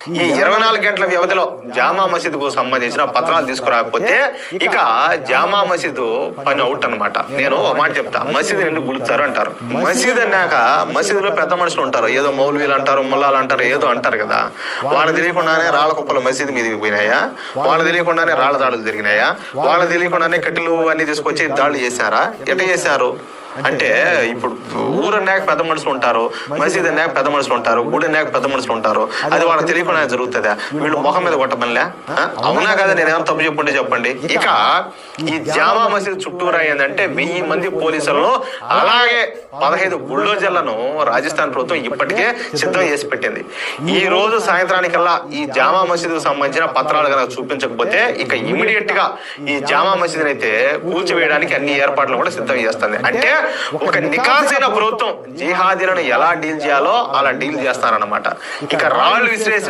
ఈ 24 గంటల వ్యవధిలో జామా మసీదుకు సంబంధించిన పత్రాలు తీసుకురాకపోతే ఇక జామా మసీదు పని అవుట్ అనమాట. నేను ఒక మాట చెప్తా, మసీదు ఎందుకు గులుతారు అంటారు. మసీదు అన్నాక మసీదులో పెద్ద మనుషులు ఉంటారు, ఏదో మౌలవీలు అంటారు, ముల్లాలు అంటారు, ఏదో అంటారు కదా. వాళ్ళకి తెలియకుండానే రాళ్ల కుప్పలు మసీదు మీదకి పోయినాయా? వాళ్ళకి తెలియకుండానే రాళ్ల దాడులు జరిగినాయా? వాళ్ళకి తెలియకుండానే కట్టెలు అన్ని తీసుకొచ్చి దాడులు చేశారా? ఎట్లా చేశారు అంటే, ఇప్పుడు ఊరన్నాక పెద్ద మనుషులు ఉంటారు, మసీద్ అన్నాక పెద్ద మనుషులు ఉంటారు, గుడి అన్నాక పెద్ద మనుషులు ఉంటారు. అది వాళ్ళకి తెలియకుండా జరుగుతుందా? వీళ్ళు ముఖం మీద కొట్టమనిలే? అవునా కదా? నేనేమో తప్పు చెప్పుంటే చెప్పండి. ఇక ఈ జామా మసీద్ చుట్టూరా ఏంటంటే 1000 మంది పోలీసులను, అలాగే 15 బుల్డోజర్లను రాజస్థాన్ ప్రభుత్వం ఇప్పటికే సిద్ధం చేసి పెట్టింది. ఈ రోజు సాయంత్రానికల్లా ఈ జామా మసీదుకు సంబంధించిన పత్రాలు కనుక చూపించకపోతే ఇక ఇమీడియట్ గా ఈ జామా మసీద్ అయితే కూల్చివేయడానికి అన్ని ఏర్పాట్లు కూడా సిద్ధం చేస్తుంది. అంటే ఒక నికాసైన ప్రభుత్వం జిహాదీలను ఎలా డీల్ చేయాలో అలా డీల్ చేస్తారన్నమాట. ఇక రాళ్లు విసిరేసిన